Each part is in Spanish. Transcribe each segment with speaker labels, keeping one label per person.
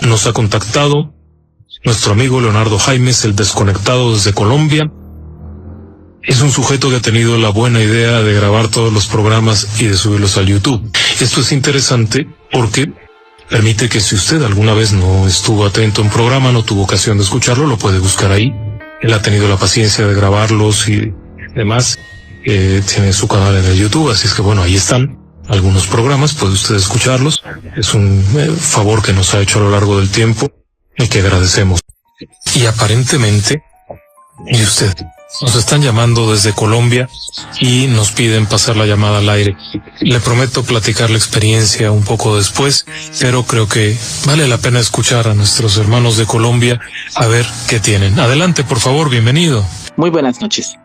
Speaker 1: nos ha contactado nuestro amigo Leonardo Jaimes, el desconectado desde Colombia. Es un sujeto que ha tenido la buena idea de grabar todos los programas y de subirlos al YouTube. Esto es interesante porque permite que si usted alguna vez no estuvo atento a un programa, no tuvo ocasión de escucharlo, lo puede buscar ahí. Él ha tenido la paciencia de grabarlos y demás. Tiene su canal en el YouTube, así es que bueno, ahí están algunos programas, puede usted escucharlos. Es un favor que nos ha hecho a lo largo del tiempo y que agradecemos. Y aparentemente, y usted, nos están llamando desde Colombia y nos piden pasar la llamada al aire. Le prometo platicar la experiencia un poco después, pero creo que vale la pena escuchar a nuestros hermanos de Colombia a ver qué tienen. Adelante, por favor, bienvenido.
Speaker 2: Muy buenas noches.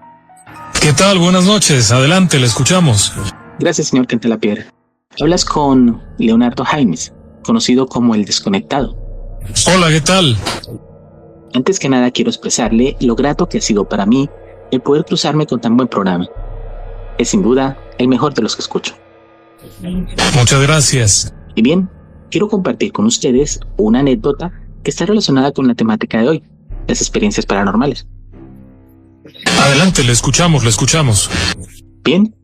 Speaker 1: ¿Qué tal? Buenas noches. Adelante, le escuchamos.
Speaker 2: Gracias, señor Cantelapiedra. Hablas con Leonardo Jaimes, conocido como el Desconectado.
Speaker 1: Hola, ¿qué tal?
Speaker 2: Antes que nada quiero expresarle lo grato que ha sido para mí el poder cruzarme con tan buen programa. Es sin duda el mejor de los que escucho.
Speaker 1: Muchas gracias.
Speaker 2: Y bien, quiero compartir con ustedes una anécdota que está relacionada con la temática de hoy, las experiencias paranormales.
Speaker 1: Adelante, le escuchamos.
Speaker 2: Bien,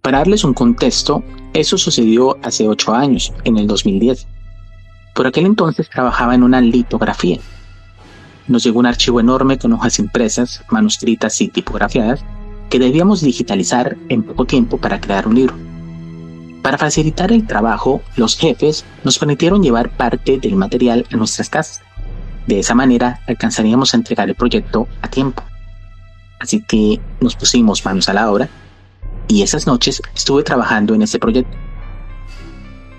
Speaker 2: para darles un contexto, eso sucedió hace 8 años, en el 2010. Por aquel entonces trabajaba en una litografía. Nos llegó un archivo enorme con hojas impresas, manuscritas y tipografiadas que debíamos digitalizar en poco tiempo para crear un libro. Para facilitar el trabajo, los jefes nos permitieron llevar parte del material a nuestras casas. De esa manera alcanzaríamos a entregar el proyecto a tiempo. Así que nos pusimos manos a la obra y esas noches estuve trabajando en este proyecto.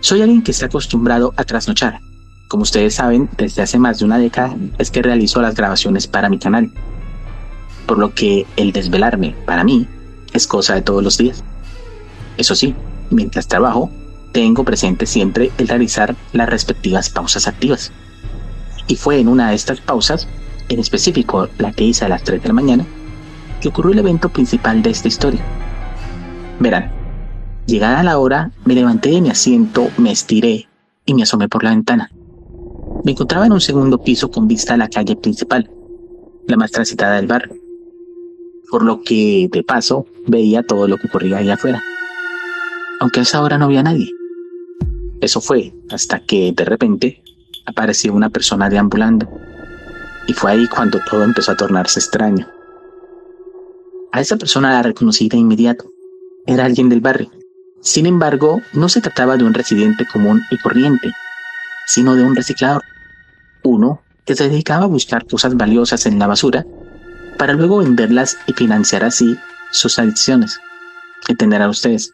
Speaker 2: Soy alguien que está acostumbrado a trasnochar. Como ustedes saben, desde hace más de una década es que realizo las grabaciones para mi canal. Por lo que el desvelarme, para mí, es cosa de todos los días. Eso sí, mientras trabajo, tengo presente siempre el realizar las respectivas pausas activas. Y fue en una de estas pausas, en específico la que hice a las 3 de la mañana, que ocurrió el evento principal de esta historia. Verán, llegada la hora, me levanté de mi asiento, me estiré y me asomé por la ventana. Me encontraba en un segundo piso con vista a la calle principal, la más transitada del barrio, por lo que, de paso, veía todo lo que ocurría allá afuera. Aunque a esa hora no había nadie. Eso fue hasta que, de repente, apareció una persona deambulando. Y fue ahí cuando todo empezó a tornarse extraño. A esa persona la reconocí de inmediato. Era alguien del barrio. Sin embargo, no se trataba de un residente común y corriente, sino de un reciclador. Uno que se dedicaba a buscar cosas valiosas en la basura para luego venderlas y financiar así sus adicciones. Entenderán ustedes.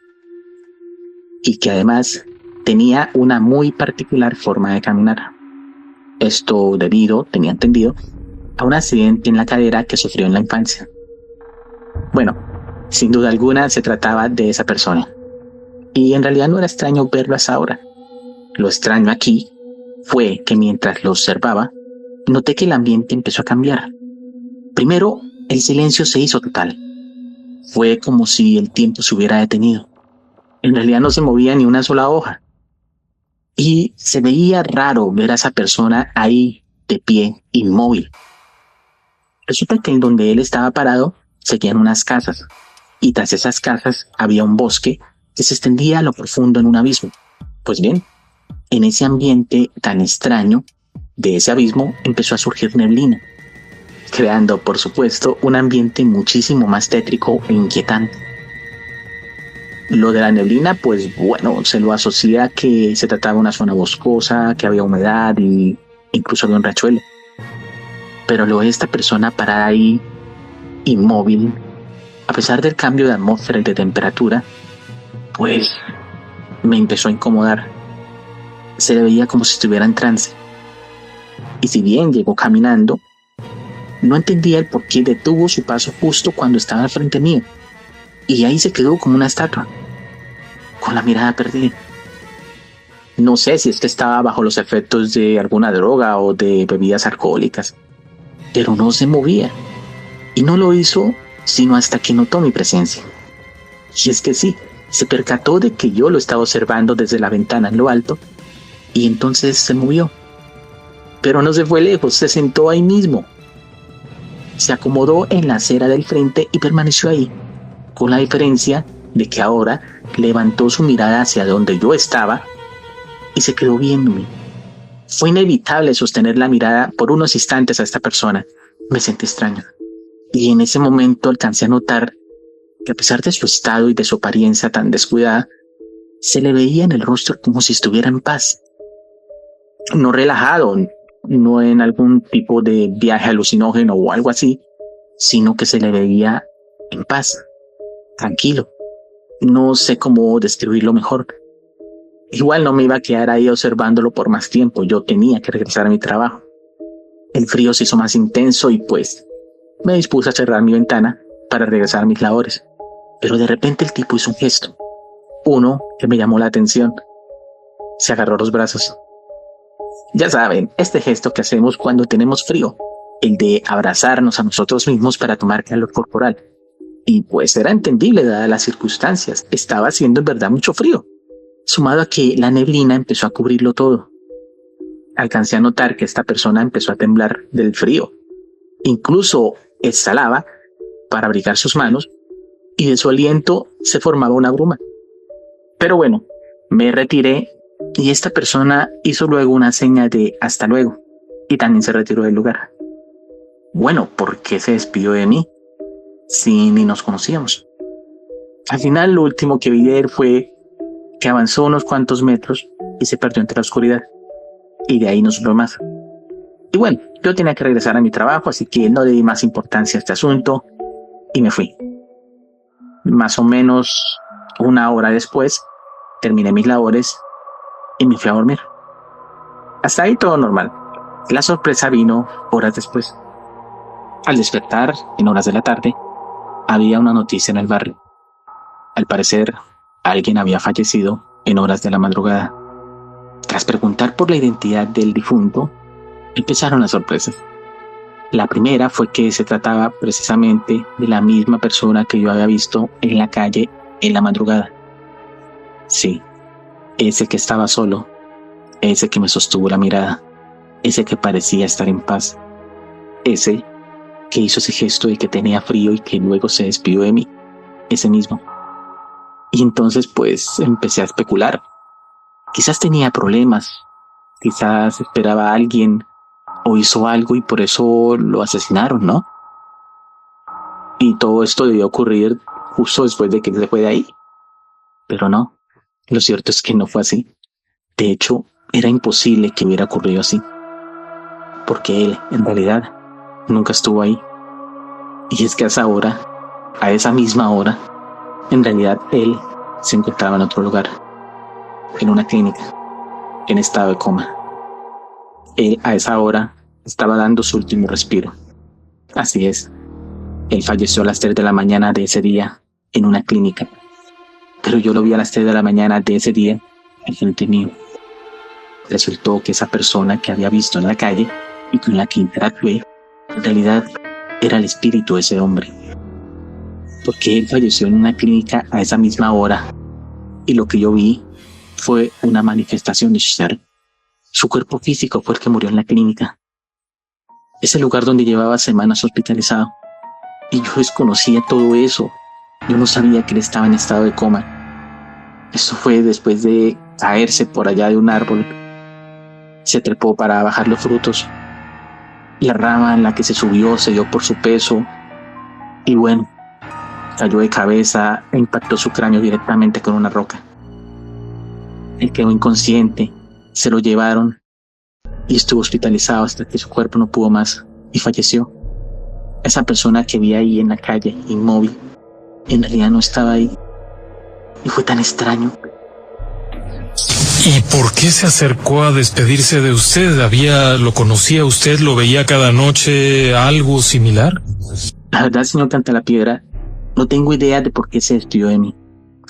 Speaker 2: Y que además tenía una muy particular forma de caminar. Esto debido, tenía entendido, a un accidente en la cadera que sufrió en la infancia. Bueno, sin duda alguna se trataba de esa persona. Y en realidad no era extraño verlo a esa hora. Lo extraño aquí fue que mientras lo observaba, noté que el ambiente empezó a cambiar. Primero, el silencio se hizo total. Fue como si el tiempo se hubiera detenido. En realidad no se movía ni una sola hoja. Y se veía raro ver a esa persona ahí, de pie, inmóvil. Resulta que en donde él estaba parado, seguían unas casas, y tras esas casas había un bosque que se extendía a lo profundo en un abismo. Pues bien, en ese ambiente tan extraño, de ese abismo empezó a surgir neblina, creando, por supuesto, un ambiente muchísimo más tétrico e inquietante. Lo de la neblina, pues bueno, se lo asocia a que se trataba de una zona boscosa, que había humedad y incluso de un riachuelo. Pero lo de esta persona parada ahí, inmóvil, a pesar del cambio de atmósfera y de temperatura, pues me empezó a incomodar. Se le veía como si estuviera en trance. Y si bien llegó caminando, no entendía el por qué detuvo su paso justo cuando estaba al frente mío. Y ahí se quedó como una estatua, con la mirada perdida. No sé si es que estaba bajo los efectos de alguna droga o de bebidas alcohólicas, pero no se movía. Y no lo hizo sino hasta que notó mi presencia. Y es que sí, se percató de que yo lo estaba observando desde la ventana en lo alto, y entonces se movió. Pero no se fue lejos, se sentó ahí mismo. Se acomodó en la acera del frente y permaneció ahí, con la diferencia de que ahora levantó su mirada hacia donde yo estaba y se quedó viéndome. Fue inevitable sostener la mirada por unos instantes a esta persona. Me sentí extraño. Y en ese momento alcancé a notar que a pesar de su estado y de su apariencia tan descuidada, se le veía en el rostro como si estuviera en paz. No relajado, no en algún tipo de viaje alucinógeno o algo así, sino que se le veía en paz, tranquilo. No sé cómo describirlo mejor. Igual no me iba a quedar ahí observándolo por más tiempo, yo tenía que regresar a mi trabajo. El frío se hizo más intenso y pues me dispuse a cerrar mi ventana para regresar a mis labores. Pero de repente el tipo hizo un gesto, uno que me llamó la atención. Se agarró los brazos. Ya saben, este gesto que hacemos cuando tenemos frío, el de abrazarnos a nosotros mismos para tomar calor corporal. Y pues era entendible dadas las circunstancias, estaba haciendo en verdad mucho frío, sumado a que la neblina empezó a cubrirlo todo. Alcancé a notar que esta persona empezó a temblar del frío. Incluso exhalaba para abrigar sus manos y de su aliento se formaba una bruma. Pero bueno, me retiré y esta persona hizo luego una seña de hasta luego y también se retiró del lugar. Bueno, ¿por qué se despidió de mí si ni nos conocíamos? Al final lo último que vi de él fue que avanzó unos cuantos metros y se perdió entre la oscuridad. Y de ahí no supe más. Y bueno, yo tenía que regresar a mi trabajo, así que no le di más importancia a este asunto y me fui. Más o menos una hora después, terminé mis labores y me fui a dormir. Hasta ahí todo normal. La sorpresa vino horas después. Al despertar, en horas de la tarde, había una noticia en el barrio. Al parecer, alguien había fallecido en horas de la madrugada. Tras preguntar por la identidad del difunto, empezaron las sorpresas. La primera fue que se trataba precisamente de la misma persona que yo había visto en la calle en la madrugada. Sí, ese que estaba solo, ese que me sostuvo la mirada, ese que parecía estar en paz, ese que hizo ese gesto de que tenía frío y que luego se despidió de mí, ese mismo. Y entonces pues empecé a especular. Quizás tenía problemas, quizás esperaba a alguien o hizo algo y por eso lo asesinaron, ¿no? Y todo esto debió ocurrir justo después de que él se fue de ahí. Pero no, lo cierto es que no fue así. De hecho, era imposible que hubiera ocurrido así. Porque él, en realidad, nunca estuvo ahí. Y es que a esa hora, a esa misma hora, en realidad él se encontraba en otro lugar. En una clínica, en estado de coma. Él a esa hora estaba dando su último respiro. Así es, él falleció a las 3 de la mañana de ese día en una clínica. Pero yo lo vi a las 3 de la mañana de ese día al frente mío. Resultó que esa persona que había visto en la calle y con la que interactué, en realidad era el espíritu de ese hombre. Porque él falleció en una clínica a esa misma hora y lo que yo vi fue una manifestación de su ser. Su cuerpo físico fue el que murió en la clínica. Ese lugar donde llevaba semanas hospitalizado. Y yo desconocía todo eso. Yo no sabía que él estaba en estado de coma. Eso fue después de caerse por allá de un árbol. Se trepó para bajar los frutos. La rama en la que se subió se dio por su peso. Y bueno, cayó de cabeza e impactó su cráneo directamente con una roca. Él quedó inconsciente, se lo llevaron y estuvo hospitalizado hasta que su cuerpo no pudo más y falleció. Esa persona que vi ahí en la calle, inmóvil, en realidad no estaba ahí. Y fue tan extraño.
Speaker 1: ¿Y por qué se acercó a despedirse de usted? ¿Lo conocía usted? ¿Lo veía cada noche? ¿Algo similar?
Speaker 2: La verdad, señor Cantalapiedra, no tengo idea de por qué se despidió de mí.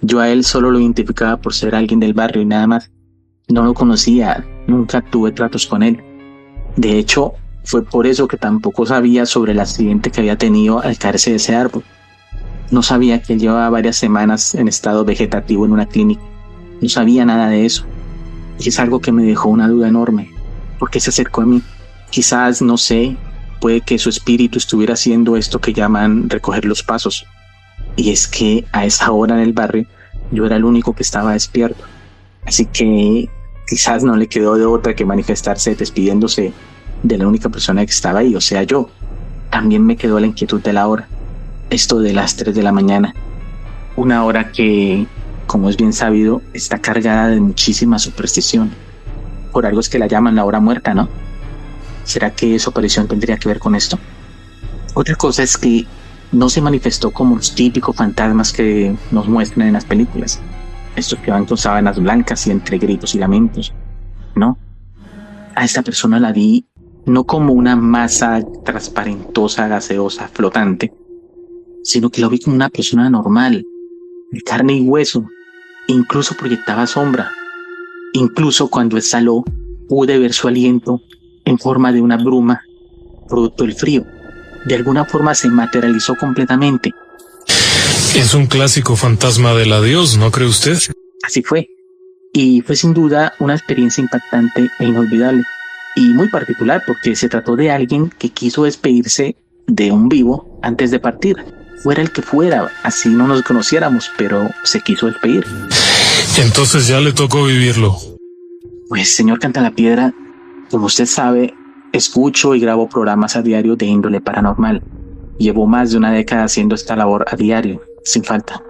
Speaker 2: Yo a él solo lo identificaba por ser alguien del barrio y nada más. No lo conocía, nunca tuve tratos con él. De hecho, fue por eso que tampoco sabía sobre el accidente que había tenido al caerse de ese árbol. No sabía que él llevaba varias semanas en estado vegetativo en una clínica. No sabía nada de eso. Y es algo que me dejó una duda enorme. ¿Por qué se acercó a mí? Quizás, no sé, puede que su espíritu estuviera haciendo esto que llaman recoger los pasos. Y es que a esa hora en el barrio yo era el único que estaba despierto. Así que quizás no le quedó de otra que manifestarse despidiéndose de la única persona que estaba ahí, o sea, yo. También me quedó la inquietud de la hora. Esto de las 3 de la mañana. Una hora que, como es bien sabido, está cargada de muchísima superstición. Por algo es que la llaman la hora muerta, ¿no? ¿Será que su aparición tendría que ver con esto? Otra cosa es que no se manifestó como los típicos fantasmas que nos muestran en las películas. Estos que van con sábanas blancas y entre gritos y lamentos. No. A esta persona la vi no como una masa transparentosa, gaseosa, flotante, sino que lo vi como una persona normal, de carne y hueso. Incluso proyectaba sombra. Incluso cuando exhaló, pude ver su aliento en forma de una bruma, producto del frío. De alguna forma se materializó completamente.
Speaker 1: Es un clásico fantasma del adiós, ¿no cree usted?
Speaker 2: Así fue. Y fue sin duda una experiencia impactante e inolvidable. Y muy particular porque se trató de alguien que quiso despedirse de un vivo antes de partir. Fuera el que fuera, así no nos conociéramos, pero se quiso despedir.
Speaker 1: Entonces ya le tocó vivirlo.
Speaker 2: Pues, señor Cantalapiedra, como usted sabe, escucho y grabo programas a diario de índole paranormal. Llevo más de una década haciendo esta labor a diario, sin falta.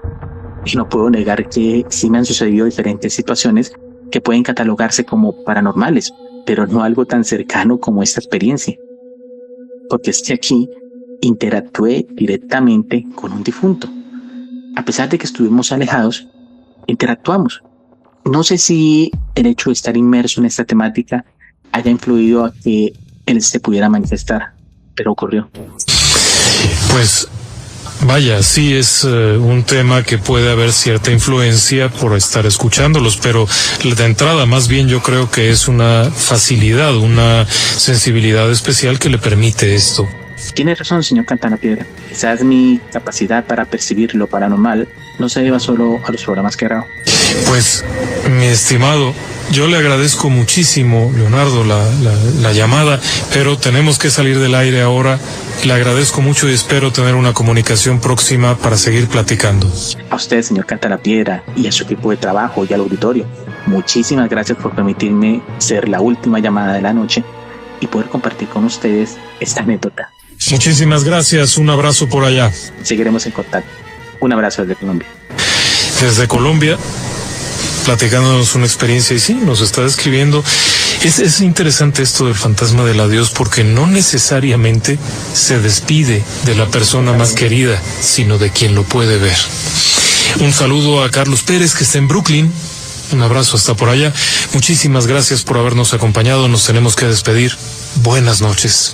Speaker 2: Y no puedo negar que sí me han sucedido diferentes situaciones que pueden catalogarse como paranormales, pero no algo tan cercano como esta experiencia. Porque es que aquí interactué directamente con un difunto. A pesar de que estuvimos alejados, interactuamos. No sé si el hecho de estar inmerso en esta temática haya influido a que él se pudiera manifestar, pero ocurrió.
Speaker 1: Pues vaya, sí es un tema que puede haber cierta influencia por estar escuchándolos, pero de entrada más bien yo creo que es una facilidad, una sensibilidad especial que le permite esto.
Speaker 2: Tiene razón, señor Cantalapiedra. Quizás mi capacidad para percibir lo paranormal no se deba solo a los programas que grabo.
Speaker 1: Pues, mi estimado, yo le agradezco muchísimo, Leonardo, la llamada, pero tenemos que salir del aire ahora. Le agradezco mucho y espero tener una comunicación próxima para seguir platicando.
Speaker 2: A usted, señor Cantalapiedra, y a su equipo de trabajo y al auditorio, muchísimas gracias por permitirme ser la última llamada de la noche y poder compartir con ustedes esta anécdota.
Speaker 1: Muchísimas gracias, un abrazo por allá.
Speaker 2: Seguiremos en contacto. Un abrazo desde Colombia.
Speaker 1: Desde Colombia, platicándonos una experiencia, y sí, nos está describiendo. Es interesante esto del fantasma del adiós porque no necesariamente se despide de la persona más querida, sino de quien lo puede ver. Un saludo a Carlos Pérez, que está en Brooklyn. Un abrazo hasta por allá. Muchísimas gracias por habernos acompañado. Nos tenemos que despedir. Buenas noches.